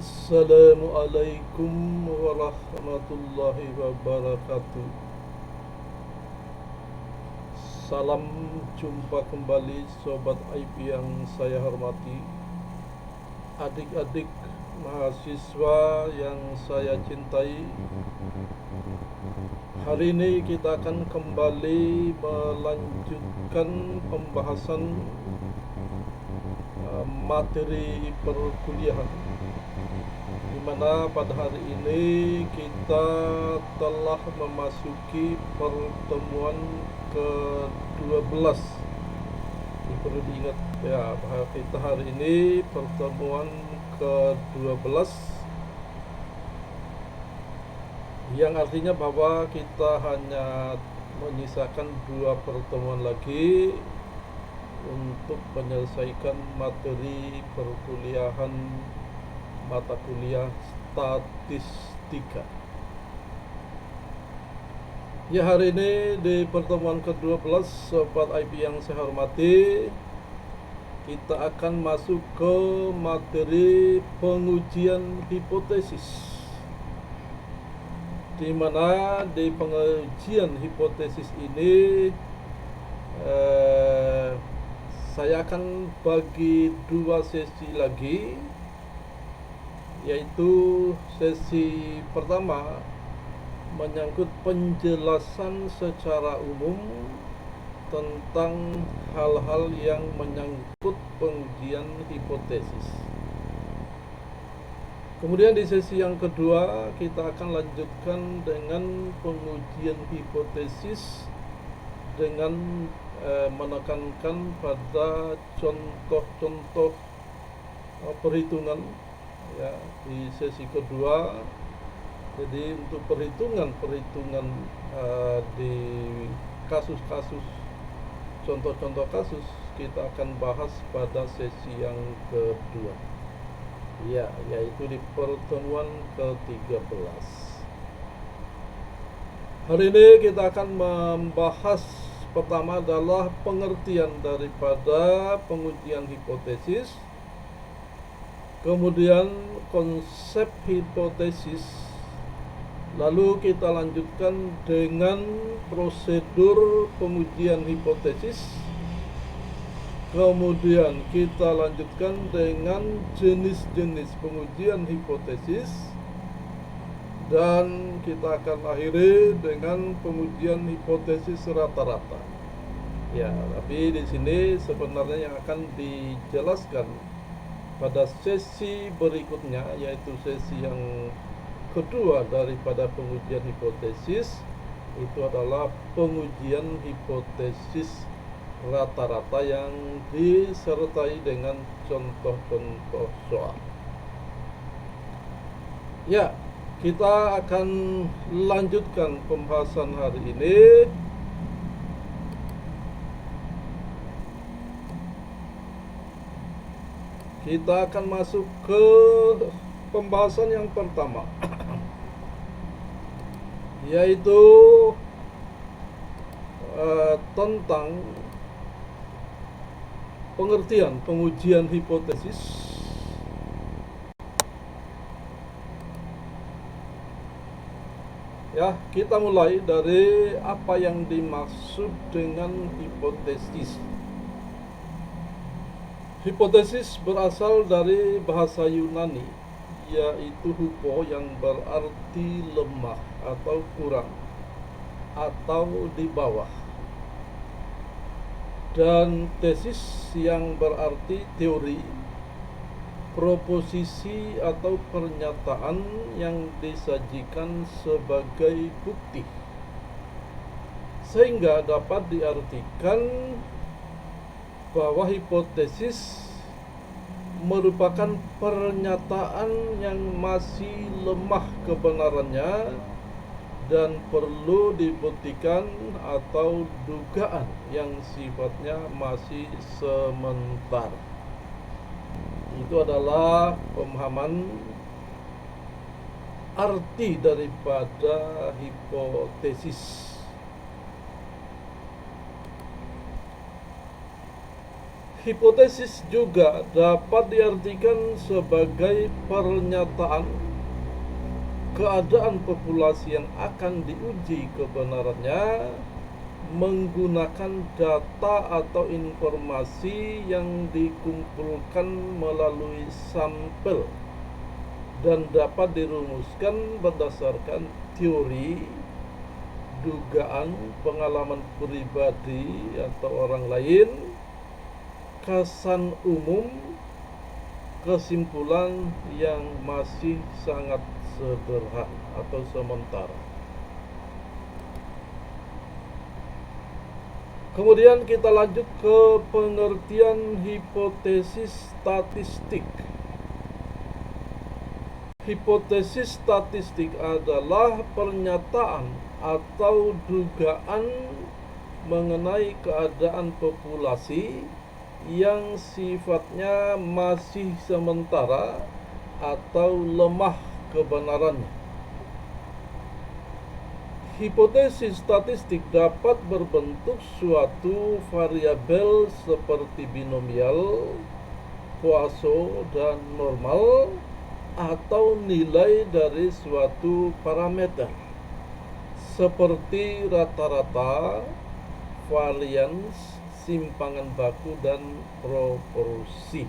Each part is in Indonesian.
Assalamualaikum warahmatullahi wabarakatuh. Salam jumpa kembali Sobat IP yang saya hormati, adik-adik mahasiswa yang saya cintai. Hari ini kita akan kembali melanjutkan pembahasan materi perkuliahan, di mana pada hari ini kita telah memasuki pertemuan ke-12. Ini perlu diingat ya, kita hari ini pertemuan ke-12, yang artinya bahwa kita hanya menyisakan 2 pertemuan lagi untuk menyelesaikan materi perkuliahan mata kuliah statistika. Ya, hari ini di pertemuan ke-12 Sobat IP yang saya hormati, kita akan masuk ke materi pengujian hipotesis, di mana di pengujian hipotesis ini saya akan bagi 2 sesi lagi, yaitu sesi pertama menyangkut penjelasan secara umum tentang hal-hal yang menyangkut pengujian hipotesis. Kemudian di sesi yang kedua kita akan lanjutkan dengan pengujian hipotesis dengan menekankan pada contoh-contoh perhitungan ya di sesi kedua. Jadi untuk perhitungan di kasus-kasus, contoh-contoh kasus, kita akan bahas pada sesi yang kedua ya, yaitu di pertemuan ke-13. Hari ini kita akan membahas pertama adalah pengertian daripada pengujian hipotesis, kemudian konsep hipotesis, lalu kita lanjutkan dengan prosedur pengujian hipotesis, kemudian kita lanjutkan dengan jenis-jenis pengujian hipotesis, dan kita akan akhiri dengan pengujian hipotesis rata-rata. Ya, tapi di sini sebenarnya yang akan dijelaskan pada sesi berikutnya, yaitu sesi yang kedua daripada pengujian hipotesis, itu adalah pengujian hipotesis rata-rata yang disertai dengan contoh-contoh soal. Ya, kita akan lanjutkan pembahasan hari ini. Kita akan masuk ke pembahasan yang pertama, yaitu tentang pengertian pengujian hipotesis. Ya, kita mulai dari apa yang dimaksud dengan hipotesis. Hipotesis berasal dari bahasa Yunani, yaitu hupo, yang berarti lemah atau kurang atau di bawah, dan tesis yang berarti teori, proposisi atau pernyataan yang disajikan sebagai bukti, sehingga dapat diartikan bahwa hipotesis merupakan pernyataan yang masih lemah kebenarannya dan perlu dibuktikan, atau dugaan yang sifatnya masih sementara. Itu adalah pemahaman arti daripada hipotesis. Hipotesis juga dapat diartikan sebagai pernyataan keadaan populasi yang akan diuji kebenarannya menggunakan data atau informasi yang dikumpulkan melalui sampel dan dapat dirumuskan berdasarkan teori, dugaan, pengalaman pribadi atau orang lain, kesan umum, kesimpulan yang masih sangat sederhana atau sementara. Kemudian kita lanjut ke pengertian hipotesis statistik. Hipotesis statistik adalah pernyataan atau dugaan mengenai keadaan populasi yang sifatnya masih sementara atau lemah kebenarannya. Hipotesis statistik dapat berbentuk suatu variabel seperti binomial, Poisson, dan normal, atau nilai dari suatu parameter seperti rata-rata, varians, simpangan baku, dan proporsi.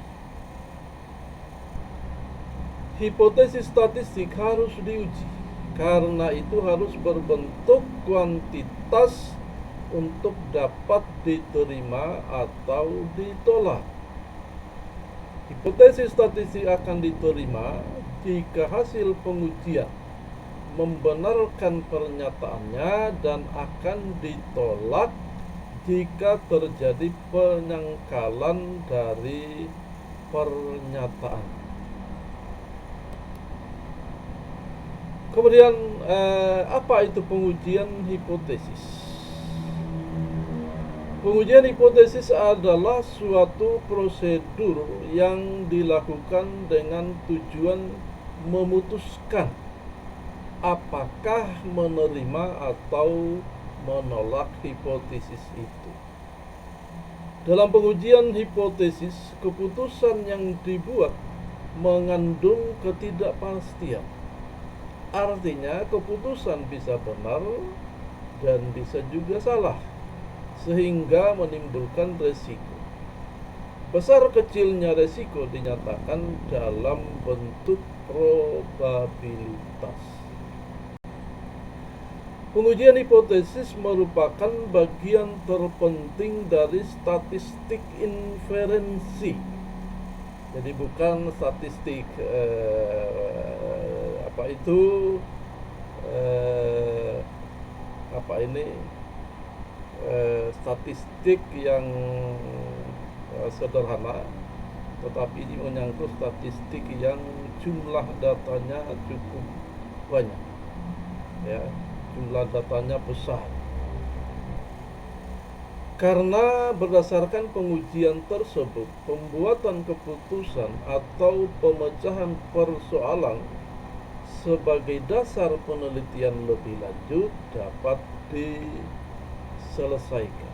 Hipotesis statistik harus diuji, karena itu harus berbentuk kuantitas untuk dapat diterima atau ditolak. Hipotesis statistik akan diterima jika hasil pengujian membenarkan pernyataannya dan akan ditolak jika terjadi penyangkalan dari pernyataan. Kemudian apa itu pengujian hipotesis? Pengujian hipotesis adalah suatu prosedur yang dilakukan dengan tujuan memutuskan apakah menerima atau menolak hipotesis itu. Dalam pengujian hipotesis, keputusan yang dibuat mengandung ketidakpastian. Artinya keputusan bisa benar dan bisa juga salah, sehingga menimbulkan resiko. Besar kecilnya resiko dinyatakan dalam bentuk probabilitas. Pengujian hipotesis merupakan bagian terpenting dari statistik inferensi. Jadi bukan statistik statistik yang sederhana, tetapi ini menyangkut statistik yang jumlah datanya cukup banyak, ya, jumlah datanya besar. Karena berdasarkan pengujian tersebut, pembuatan keputusan atau pemecahan persoalan sebagai dasar penelitian lebih lanjut dapat diselesaikan.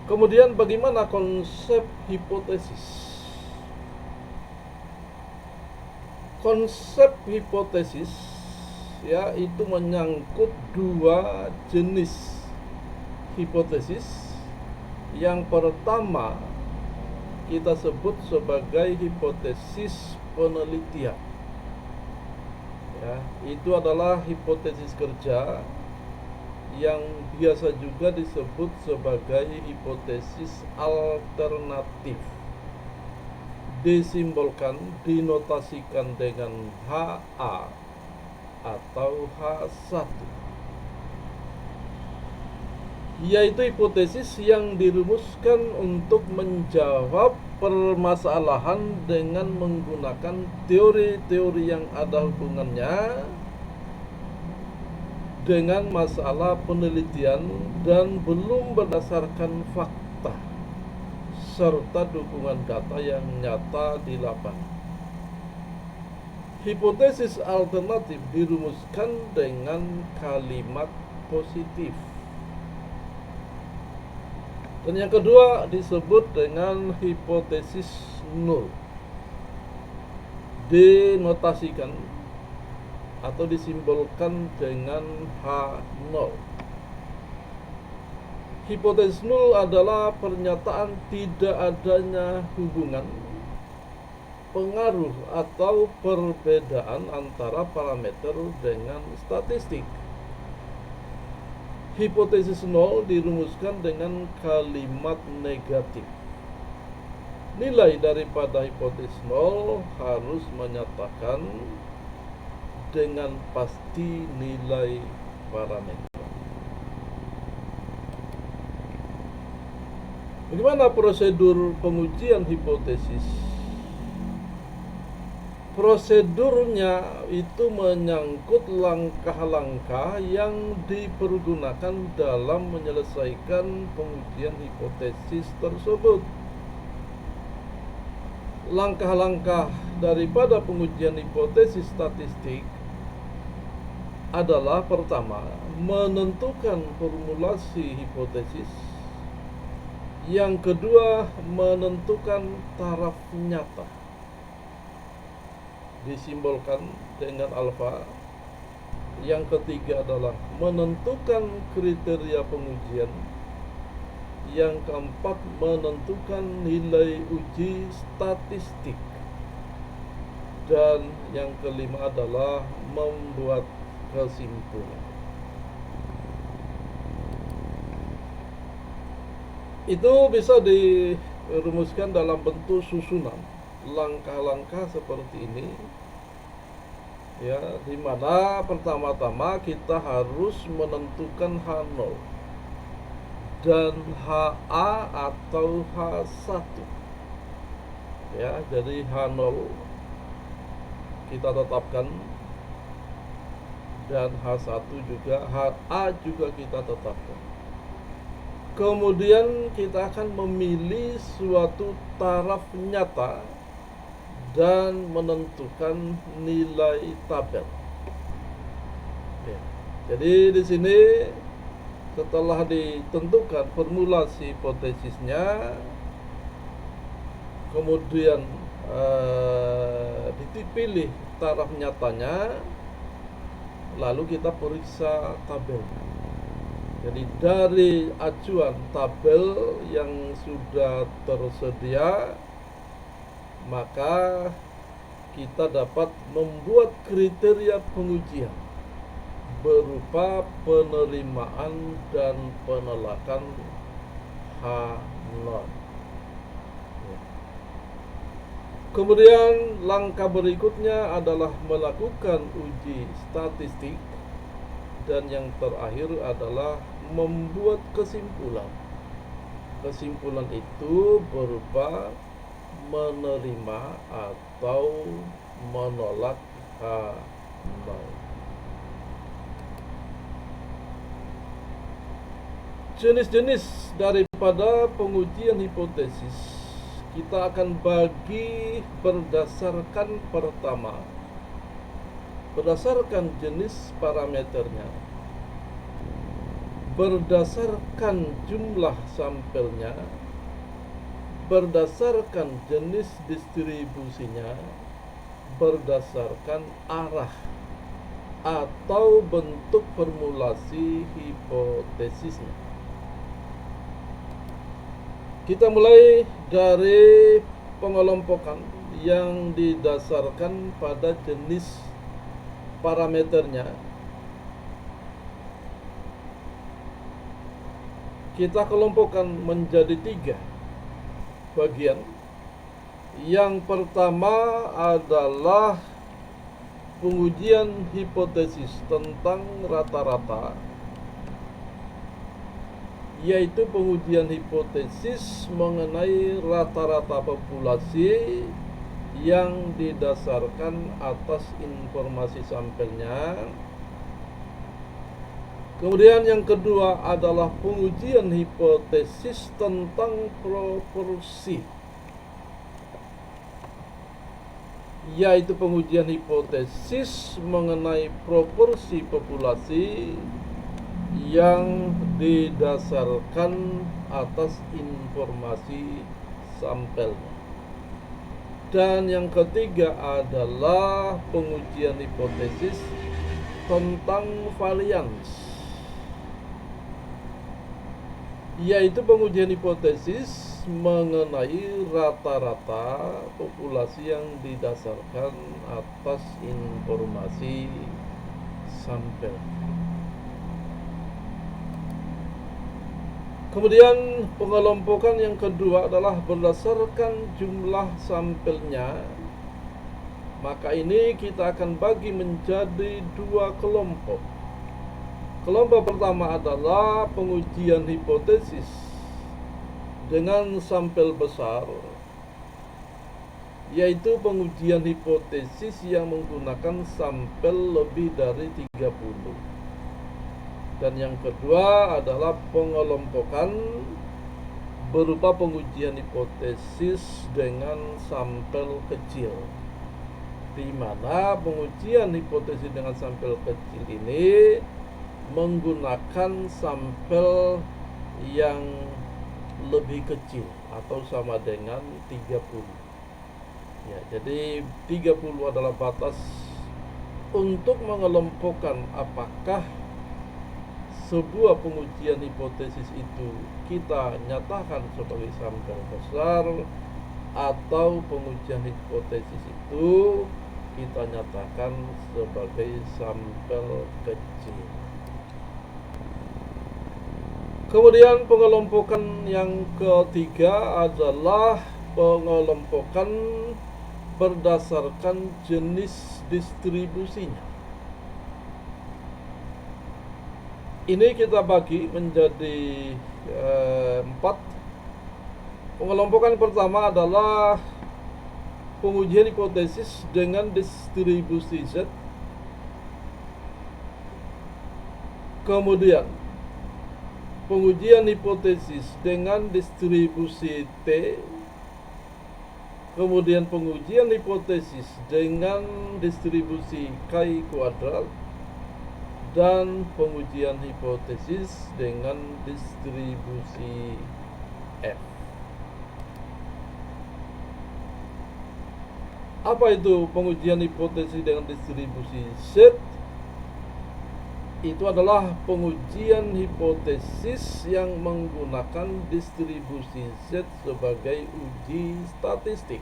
Kemudian bagaimana konsep hipotesis? Konsep hipotesis itu menyangkut dua jenis hipotesis. Yang pertama kita sebut sebagai hipotesis penelitian. Itu adalah hipotesis kerja yang biasa juga disebut sebagai hipotesis alternatif. Dinotasikan dengan HA atau H1, yaitu hipotesis yang dirumuskan untuk menjawab permasalahan dengan menggunakan teori-teori yang ada hubungannya dengan masalah penelitian dan belum berdasarkan fakta serta dukungan data yang nyata di lapangan. Hipotesis alternatif dirumuskan dengan kalimat positif. Dan yang kedua disebut dengan hipotesis nul. Dinotasikan atau disimbolkan dengan H0. Hipotesis nul adalah pernyataan tidak adanya hubungan, pengaruh atau perbedaan antara parameter dengan statistik. Hipotesis nol dirumuskan dengan kalimat negatif. Nilai daripada hipotesis nol harus menyatakan dengan pasti nilai parameter. Bagaimana prosedur pengujian hipotesis? Prosedurnya itu menyangkut langkah-langkah yang dipergunakan dalam menyelesaikan pengujian hipotesis tersebut. Langkah-langkah daripada pengujian hipotesis statistik adalah pertama, menentukan formulasi hipotesis. Yang kedua, menentukan taraf nyata, disimbolkan dengan alfa. Yang ketiga adalah menentukan kriteria pengujian. Yang keempat, menentukan nilai uji statistik. Dan yang kelima adalah membuat kesimpulan. Itu bisa dirumuskan dalam bentuk susunan langkah-langkah seperti ini, ya, di mana pertama-tama kita harus menentukan H0 dan HA atau H1. Ya, jadi H0 kita tetapkan dan H1 juga, HA juga kita tetapkan. Kemudian kita akan memilih suatu taraf nyata dan menentukan nilai tabel. Ya. Jadi di sini setelah ditentukan formulasi hipotesisnya, kemudian dipilih taraf nyatanya, lalu kita periksa tabelnya. Jadi dari acuan tabel yang sudah tersedia, maka kita dapat membuat kriteria pengujian berupa penerimaan dan penolakan H0. Kemudian langkah berikutnya adalah melakukan uji statistik. Dan yang terakhir adalah membuat kesimpulan. Kesimpulan itu berupa menerima atau menolak H0. Jenis-jenis daripada pengujian hipotesis kita akan bagi berdasarkan pertama, berdasarkan jenis parameternya, berdasarkan jumlah sampelnya, berdasarkan jenis distribusinya, berdasarkan arah atau bentuk formulasi hipotesisnya. Kita mulai dari pengelompokan yang didasarkan pada jenis parameternya. Kita kelompokkan menjadi 3 bagian. Yang pertama adalah pengujian hipotesis tentang rata-rata, yaitu pengujian hipotesis mengenai rata-rata populasi yang didasarkan atas informasi sampelnya. Kemudian yang kedua adalah pengujian hipotesis tentang proporsi, yaitu pengujian hipotesis mengenai proporsi populasi yang didasarkan atas informasi sampelnya. Dan yang ketiga adalah pengujian hipotesis tentang varians, yaitu pengujian hipotesis mengenai rata-rata populasi yang didasarkan atas informasi sampel. Kemudian pengelompokan yang kedua adalah berdasarkan jumlah sampelnya. Maka ini kita akan bagi menjadi dua kelompok. Kelompok pertama adalah pengujian hipotesis dengan sampel besar, yaitu pengujian hipotesis yang menggunakan sampel lebih dari 30. Dan yang kedua adalah pengelompokan berupa pengujian hipotesis dengan sampel kecil, di mana pengujian hipotesis dengan sampel kecil ini menggunakan sampel yang lebih kecil atau sama dengan 30. Ya, jadi 30 adalah batas untuk mengelompokkan apakah sebuah pengujian hipotesis itu kita nyatakan sebagai sampel besar atau pengujian hipotesis itu kita nyatakan sebagai sampel kecil. Kemudian pengelompokan yang ketiga adalah pengelompokan berdasarkan jenis distribusinya. Ini kita bagi menjadi 4. Pengelompokan pertama adalah pengujian hipotesis dengan distribusi Z. Kemudian pengujian hipotesis dengan distribusi T. Kemudian pengujian hipotesis dengan distribusi Chi kuadrat. Dan pengujian hipotesis dengan distribusi F. Apa itu pengujian hipotesis dengan distribusi Z? Itu adalah pengujian hipotesis yang menggunakan distribusi Z sebagai uji statistik.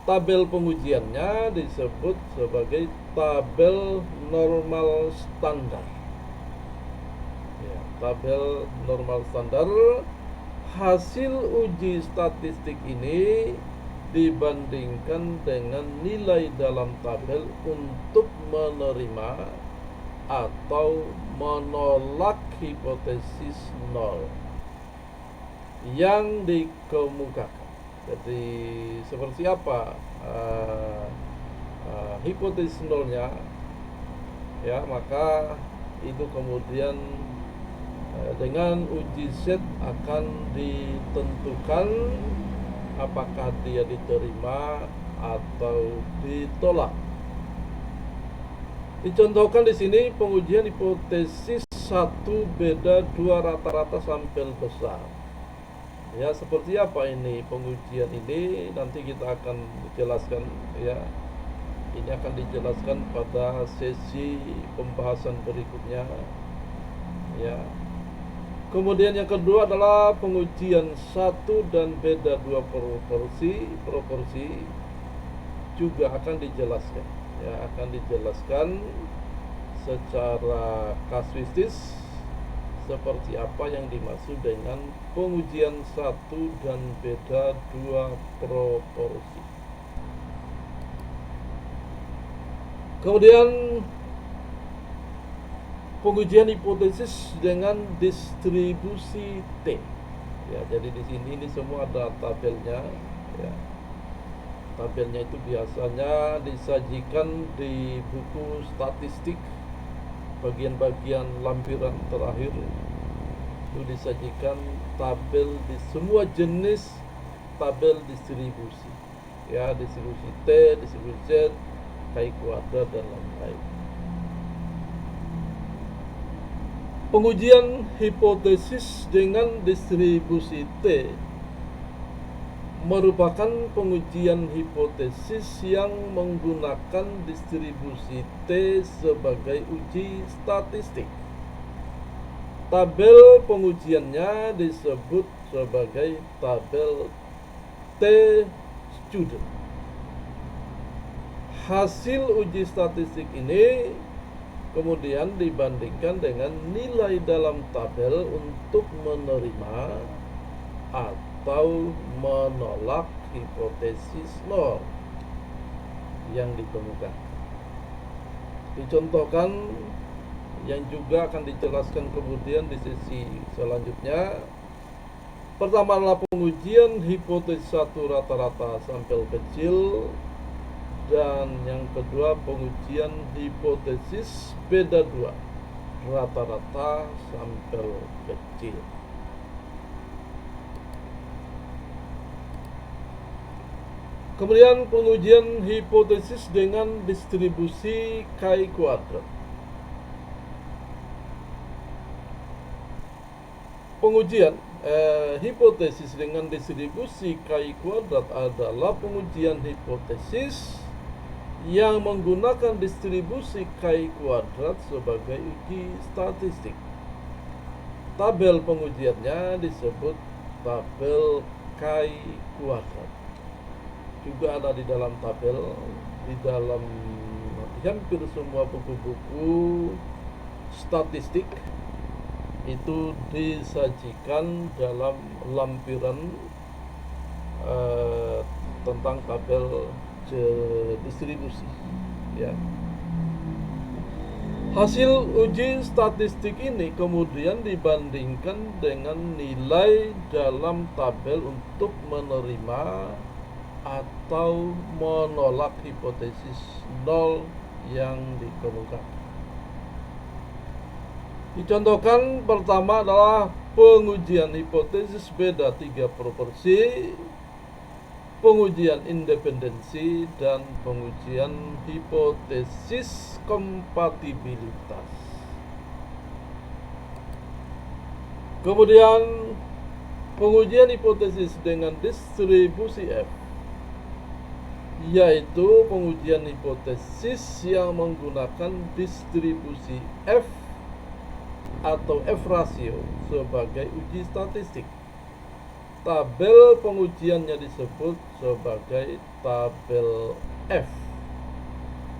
Tabel pengujiannya disebut sebagai tabel normal standar. Ya, tabel normal standar. Hasil uji statistik ini dibandingkan dengan nilai dalam tabel untuk menerima atau menolak hipotesis nol yang dikemukakan. Jadi seperti apa hipotesis nolnya, ya, maka itu kemudian dengan uji Z akan ditentukan apakah dia diterima atau ditolak. Dicontohkan di sini pengujian hipotesis 1 beda 2 rata-rata sampel besar. Ya, seperti apa ini pengujian ini nanti kita akan jelaskan, ya. Ini akan dijelaskan pada sesi pembahasan berikutnya, ya. Kemudian yang kedua adalah pengujian 1 dan beda 2 proporsi juga akan dijelaskan, ya, akan dijelaskan secara kasuistis seperti apa yang dimaksud dengan pengujian 1 dan beda 2 proporsi. Kemudian pengujian hipotesis dengan distribusi T. Ya, jadi di sini ini semua ada tabelnya, ya. Tabelnya itu biasanya disajikan di buku statistik, bagian-bagian lampiran terakhir itu disajikan tabel di semua jenis tabel distribusi. ya, distribusi T, distribusi Z, Ki kuadrat dan lain-lain. Pengujian hipotesis dengan distribusi T merupakan pengujian hipotesis yang menggunakan distribusi T sebagai uji statistik. Tabel pengujiannya disebut sebagai tabel T-student. Hasil uji statistik ini kemudian dibandingkan dengan nilai dalam tabel untuk menerima atau menolak hipotesis nol yang ditemukan. Dicontohkan yang juga akan dijelaskan kemudian di sesi selanjutnya. Pertama adalah pengujian hipotesis 1 rata-rata sampel kecil, dan yang kedua pengujian hipotesis beda 2 rata-rata sampel kecil. Kemudian pengujian hipotesis dengan distribusi Ki kuadrat. Pengujian hipotesis dengan distribusi Ki kuadrat adalah pengujian hipotesis yang menggunakan distribusi Ki kuadrat sebagai uji statistik. Tabel pengujiannya disebut tabel Ki kuadrat. Juga ada di dalam tabel, di dalam hampir semua buku-buku statistik itu disajikan dalam lampiran tentang tabel distribusi, ya. Hasil uji statistik ini kemudian dibandingkan dengan nilai dalam tabel untuk menerima atau menolak hipotesis nol yang dikemukakan. Dicontohkan pertama adalah pengujian hipotesis beda 3 proporsi, pengujian independensi, dan pengujian hipotesis kompatibilitas. Kemudian pengujian hipotesis dengan distribusi F, yaitu pengujian hipotesis yang menggunakan distribusi F atau F rasio sebagai uji statistik. Tabel pengujiannya disebut sebagai tabel F.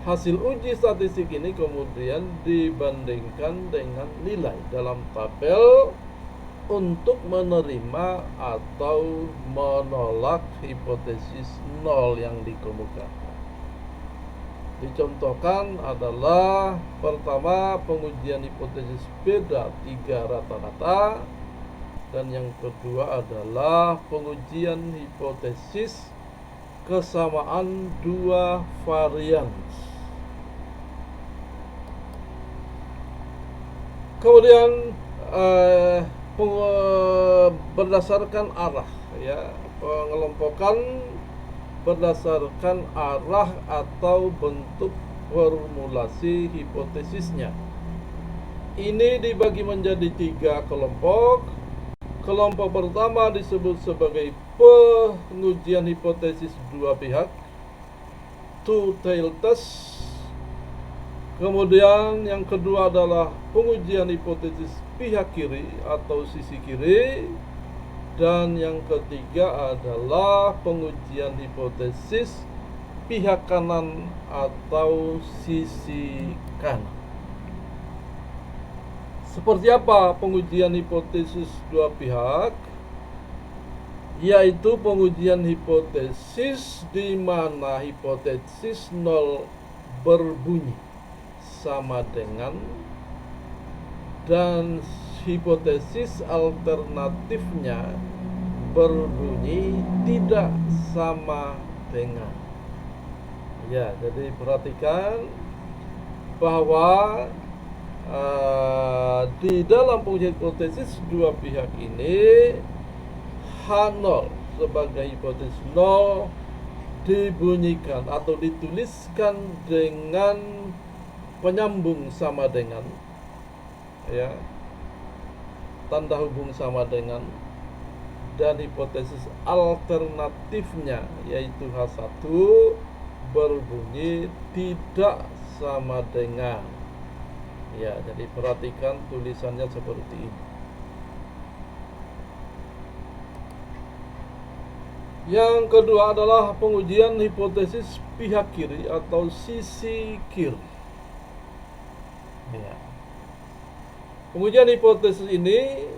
Hasil uji statistik ini kemudian dibandingkan dengan nilai dalam tabel untuk menerima atau menolak hipotesis nol yang dikemukakan. Dicontohkan adalah pertama pengujian hipotesis beda 3 rata-rata, dan yang kedua adalah pengujian hipotesis kesamaan 2 varian. Kemudian berdasarkan arah, ya, pengelompokan berdasarkan arah atau bentuk formulasi hipotesisnya. Ini dibagi menjadi 3 kelompok. Kelompok pertama disebut sebagai pengujian hipotesis 2 pihak, two-tailed test. Kemudian yang kedua adalah pengujian hipotesis pihak kiri atau sisi kiri. Dan yang ketiga adalah pengujian hipotesis pihak kanan atau sisi kanan. Seperti apa pengujian hipotesis 2 pihak? Yaitu pengujian hipotesis di mana hipotesis nol berbunyi sama dengan, dan hipotesis alternatifnya berbunyi tidak sama dengan. Ya, jadi perhatikan bahwa di dalam pengujian hipotesis 2 pihak ini H0 sebagai hipotesis nol dibunyikan atau dituliskan dengan penyambung sama dengan, ya, tanda hubung sama dengan, dan hipotesis alternatifnya yaitu H1 berbunyi tidak sama dengan. Ya, jadi perhatikan tulisannya seperti ini. Yang kedua adalah pengujian hipotesis pihak kiri atau sisi kiri. Ya. Pengujian hipotesis ini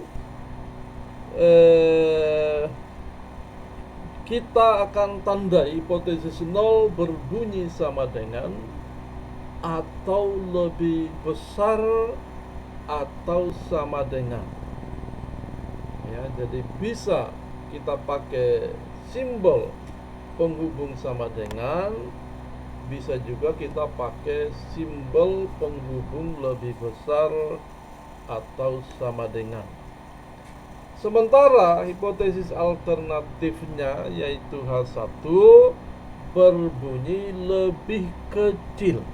kita akan tandai hipotesis 0 berbunyi sama dengan atau lebih besar atau sama dengan. Ya, jadi bisa kita pakai simbol penghubung sama dengan, bisa juga kita pakai simbol penghubung lebih besar atau sama dengan. Sementara hipotesis alternatifnya yaitu H1 berbunyi lebih kecil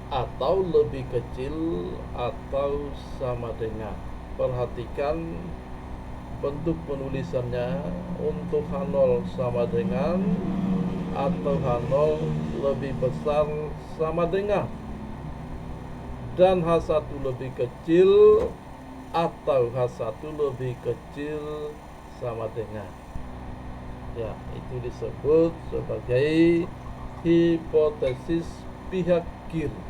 atau lebih kecil atau sama dengan. Perhatikan bentuk penulisannya. Untuk H0 sama dengan atau H0 lebih besar sama dengan, dan H1 lebih kecil atau H1 lebih kecil sama dengan. Ya, itu disebut sebagai hipotesis pihak kiri.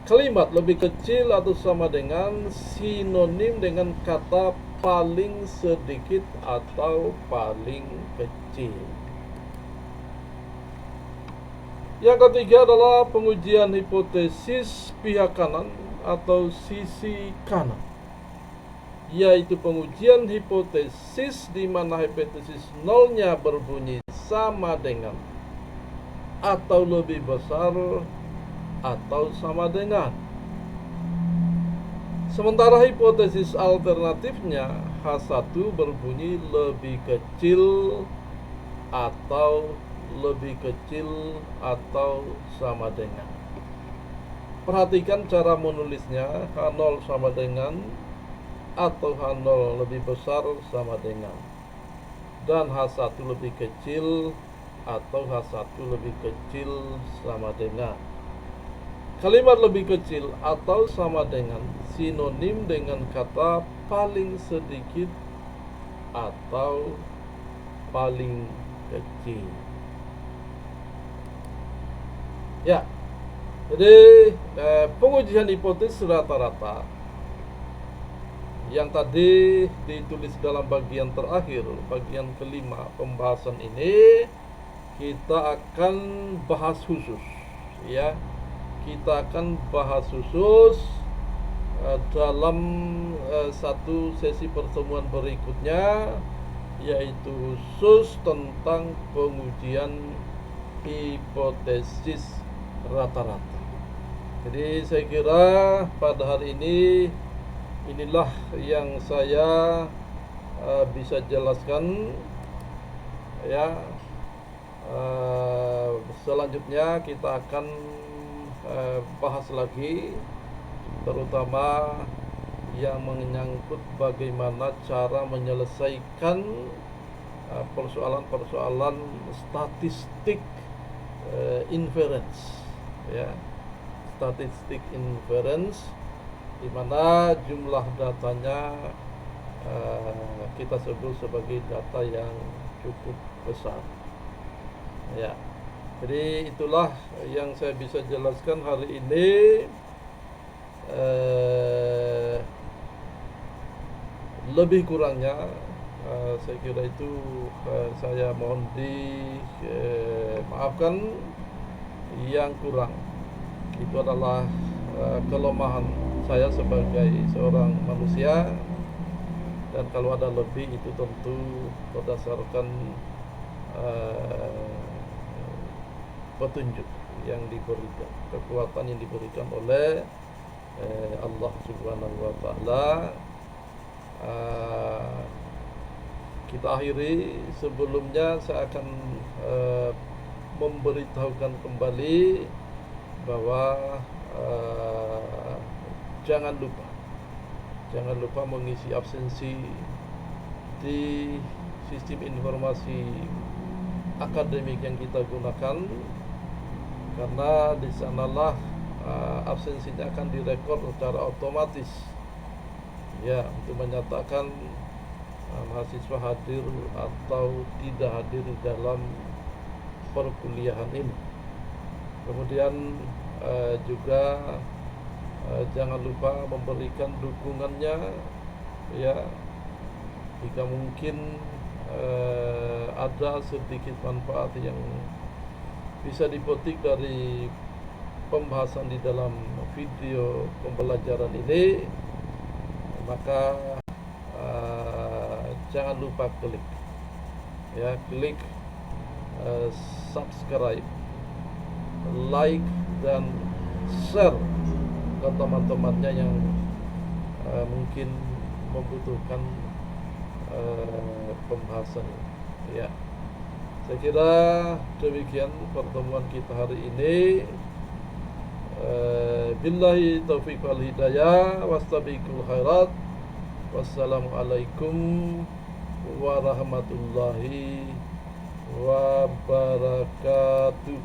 Kalimat lebih kecil atau sama dengan sinonim dengan kata paling sedikit atau paling kecil. Yang ketiga adalah pengujian hipotesis pihak kanan atau sisi kanan, yaitu pengujian hipotesis di mana hipotesis nolnya berbunyi sama dengan atau lebih besar atau sama dengan. Sementara hipotesis alternatifnya H1 berbunyi lebih kecil atau lebih kecil atau sama dengan. Perhatikan cara menulisnya. H0 sama dengan atau H0 lebih besar sama dengan, dan H1 lebih kecil atau H1 lebih kecil sama dengan. Kalimat lebih kecil atau sama dengan sinonim dengan kata paling sedikit atau paling kecil. Ya, jadi pengujian hipotesis rata-rata yang tadi ditulis dalam bagian terakhir, bagian kelima pembahasan ini, kita akan bahas khusus, ya. Kita akan bahas khusus dalam satu sesi pertemuan berikutnya, yaitu khusus tentang pengujian hipotesis rata-rata. Jadi saya kira pada hari ini inilah yang saya bisa jelaskan, ya. Selanjutnya kita akan bahas lagi, terutama yang menyangkut bagaimana cara menyelesaikan persoalan-persoalan statistik inference, ya, statistik inference, di mana jumlah datanya kita sebut sebagai data yang cukup besar, ya. Jadi itulah yang saya bisa jelaskan hari ini. Lebih kurangnya saya kira itu saya mohon dimaafkan. Yang kurang itu adalah kelemahan saya sebagai seorang manusia, dan kalau ada lebih itu tentu berdasarkan petunjuk yang diberikan, kekuatan yang diberikan oleh Allah Subhanahu wa taala. kita akhiri. Sebelumnya saya akan memberitahukan kembali bahwa jangan lupa mengisi absensi di sistem informasi akademik yang kita gunakan, karena di sanalah absensinya akan direkod secara otomatis ya, untuk menyatakan mahasiswa hadir atau tidak hadir di dalam perkuliahan ini. Kemudian juga jangan lupa memberikan dukungannya ya, jika mungkin ada sedikit manfaat yang bisa dipetik dari pembahasan di dalam video pembelajaran ini, maka jangan lupa klik subscribe, like, dan share ke teman-temannya yang mungkin membutuhkan pembahasan ya. Saya kira demikian pertemuan kita hari ini. Billahi taufiq wal hidayah, wastabiqul khairat. Wassalamualaikum warahmatullahi wabarakatuh.